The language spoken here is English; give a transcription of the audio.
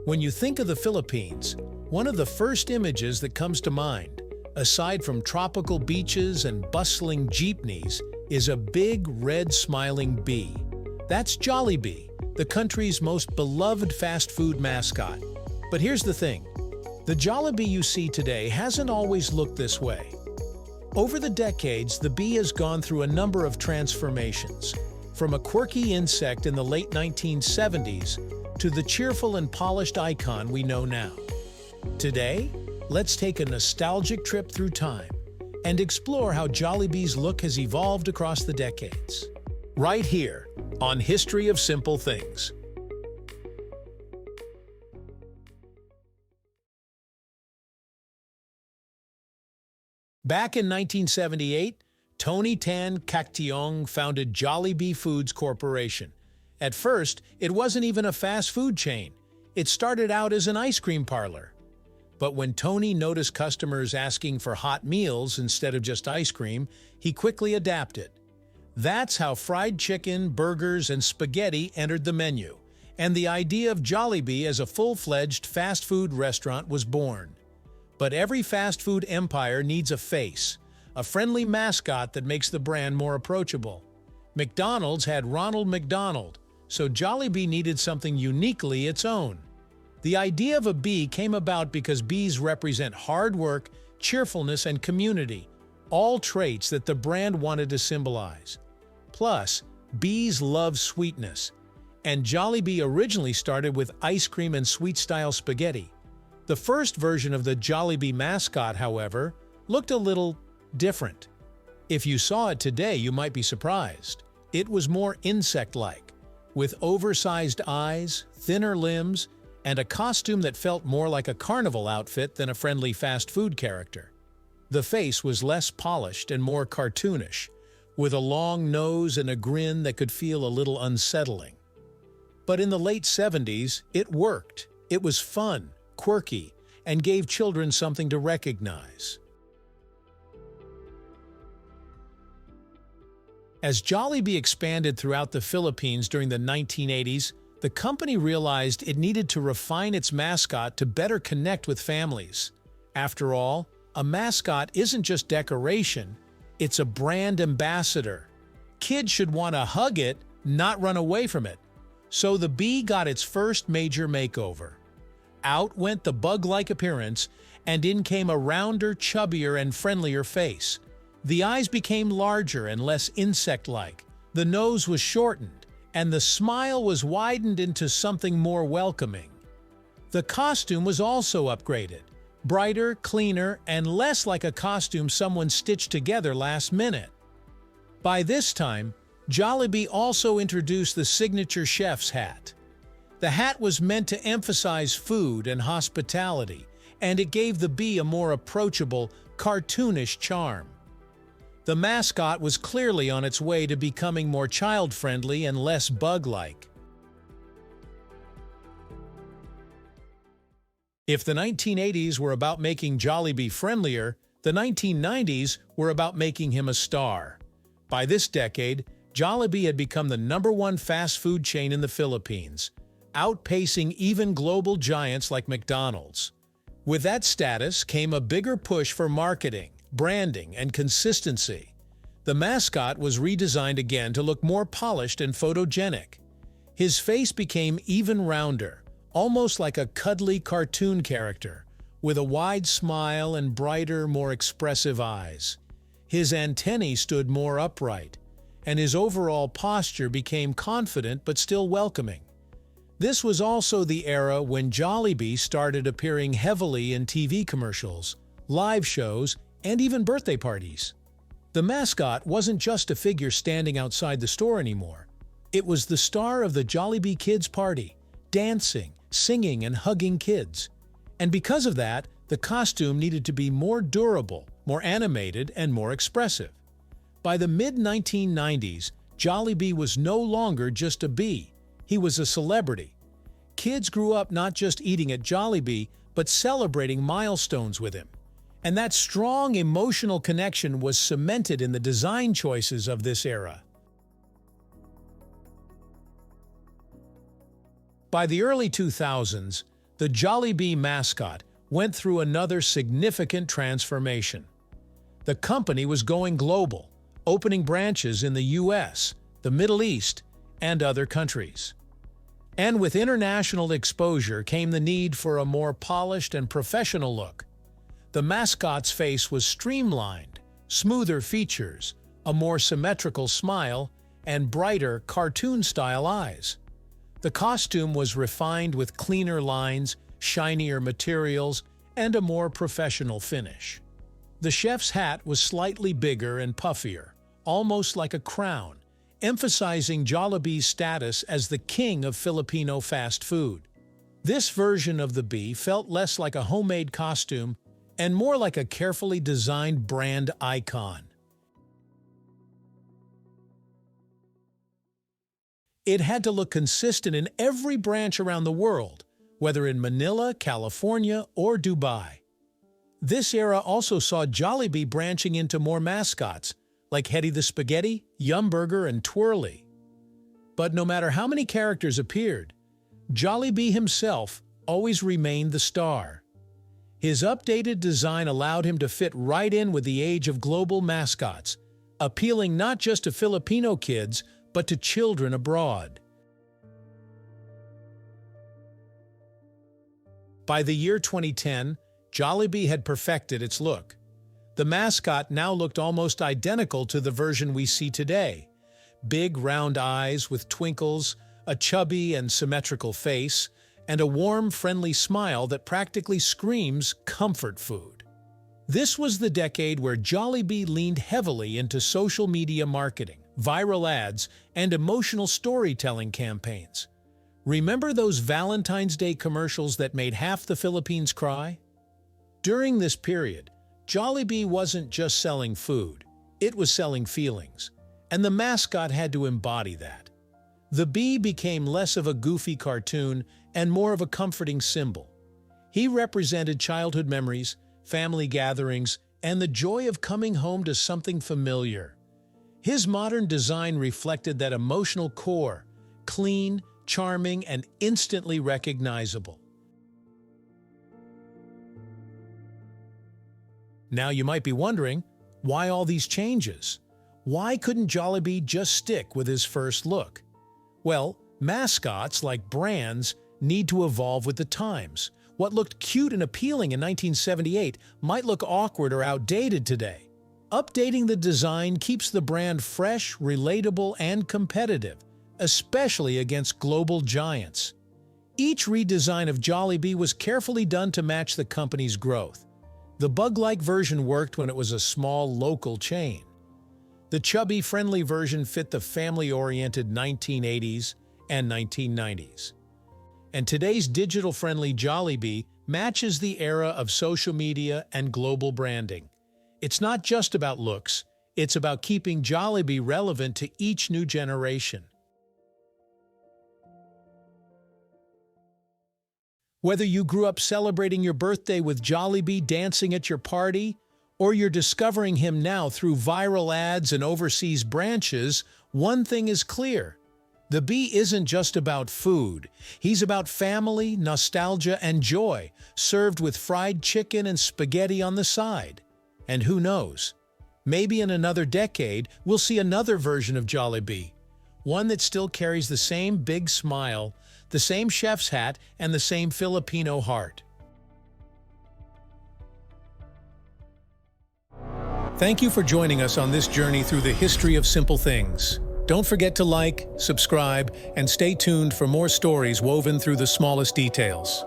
When you think of the Philippines, one of the first images that comes to mind, aside from tropical beaches and bustling jeepneys, is a big red smiling bee. That's Jollibee, the country's most beloved fast food mascot. But here's the thing, the Jollibee you see today hasn't always looked this way. Over the decades, the bee has gone through a number of transformations, from a quirky insect in the late 1970s to the cheerful and polished icon we know now. Today, let's take a nostalgic trip through time and explore how Jollibee's look has evolved across the decades. Right here on History of Simple Things. Back in 1978, Tony Tan Cactiong founded Jollibee Foods Corporation. At first, it wasn't even a fast food chain. It started out as an ice cream parlor. But when Tony noticed customers asking for hot meals instead of just ice cream, he quickly adapted. That's how fried chicken, burgers, and spaghetti entered the menu, and the idea of Jollibee as a full-fledged fast food restaurant was born. But every fast food empire needs a face, a friendly mascot that makes the brand more approachable. McDonald's had Ronald McDonald, so Jollibee needed something uniquely its own. The idea of a bee came about because bees represent hard work, cheerfulness, and community, all traits that the brand wanted to symbolize. Plus, bees love sweetness, and Jollibee originally started with ice cream and sweet-style spaghetti. The first version of the Jollibee mascot, however, looked a little different. If you saw it today, you might be surprised. It was more insect-like, with oversized eyes, thinner limbs, and a costume that felt more like a carnival outfit than a friendly fast food character. The face was less polished and more cartoonish, with a long nose and a grin that could feel a little unsettling. But in the late 70s, it worked. It was fun, quirky, and gave children something to recognize. As Jollibee expanded throughout the Philippines during the 1980s, the company realized it needed to refine its mascot to better connect with families. After all, a mascot isn't just decoration, it's a brand ambassador. Kids should want to hug it, not run away from it. So the bee got its first major makeover. Out went the bug-like appearance, and in came a rounder, chubbier, and friendlier face. The eyes became larger and less insect-like. The nose was shortened, and the smile was widened into something more welcoming. The costume was also upgraded, brighter, cleaner, and less like a costume someone stitched together last minute. By this time, Jollibee also introduced the signature chef's hat. The hat was meant to emphasize food and hospitality, and it gave the bee a more approachable, cartoonish charm. The mascot was clearly on its way to becoming more child-friendly and less bug-like. If the 1980s were about making Jollibee friendlier, the 1990s were about making him a star. By this decade, Jollibee had become the #1 fast food chain in the Philippines, outpacing even global giants like McDonald's. With that status came a bigger push for marketing, branding, and consistency. The mascot was redesigned again to look more polished and photogenic. His face became even rounder, almost like a cuddly cartoon character, with a wide smile and brighter, more expressive eyes. His antennae stood more upright, and his overall posture became confident but still welcoming. This was also the era when Jollibee started appearing heavily in TV commercials, live shows, and even birthday parties. The mascot wasn't just a figure standing outside the store anymore. It was the star of the Jollibee Kids Party, dancing, singing, and hugging kids. And because of that, the costume needed to be more durable, more animated, and more expressive. By the mid-1990s, Jollibee was no longer just a bee. He was a celebrity. Kids grew up not just eating at Jollibee, but celebrating milestones with him. And that strong emotional connection was cemented in the design choices of this era. By the early 2000s, the Jollibee mascot went through another significant transformation. The company was going global, opening branches in the US, the Middle East, and other countries. And with international exposure came the need for a more polished and professional look. The mascot's face was streamlined, smoother features, a more symmetrical smile, and brighter cartoon-style eyes. The costume was refined with cleaner lines, shinier materials, and a more professional finish. The chef's hat was slightly bigger and puffier, almost like a crown, emphasizing Jollibee's status as the king of Filipino fast food. This version of the bee felt less like a homemade costume and more like a carefully designed brand icon. It had to look consistent in every branch around the world, whether in Manila, California, or Dubai. This era also saw Jollibee branching into more mascots, like Hetty the Spaghetti, Yumburger, and Twirly. But no matter how many characters appeared, Jollibee himself always remained the star. His updated design allowed him to fit right in with the age of global mascots, appealing not just to Filipino kids, but to children abroad. By the year 2010, Jollibee had perfected its look. The mascot now looked almost identical to the version we see today. Big round eyes with twinkles, a chubby and symmetrical face, and a warm, friendly smile that practically screams comfort food. This was the decade where Jollibee leaned heavily into social media marketing, viral ads, and emotional storytelling campaigns. Remember those Valentine's Day commercials that made half the Philippines cry? During this period, Jollibee wasn't just selling food, it was selling feelings, and the mascot had to embody that. The bee became less of a goofy cartoon and more of a comforting symbol. He represented childhood memories, family gatherings, and the joy of coming home to something familiar. His modern design reflected that emotional core, clean, charming, and instantly recognizable. Now you might be wondering, why all these changes? Why couldn't Jollibee just stick with his first look? Well, mascots, like brands, need to evolve with the times. What looked cute and appealing in 1978 might look awkward or outdated today. Updating the design keeps the brand fresh, relatable, and competitive, especially against global giants. Each redesign of Jollibee was carefully done to match the company's growth. The bug-like version worked when it was a small, local chain. The chubby, friendly version fit the family-oriented 1980s and 1990s. And today's digital-friendly Jollibee matches the era of social media and global branding. It's not just about looks, it's about keeping Jollibee relevant to each new generation. Whether you grew up celebrating your birthday with Jollibee dancing at your party, or you're discovering him now through viral ads and overseas branches, one thing is clear. The bee isn't just about food. He's about family, nostalgia, and joy, served with fried chicken and spaghetti on the side. And who knows? Maybe in another decade, we'll see another version of Jollibee, one that still carries the same big smile, the same chef's hat, and the same Filipino heart. Thank you for joining us on this journey through the history of simple things. Don't forget to like, subscribe, and stay tuned for more stories woven through the smallest details.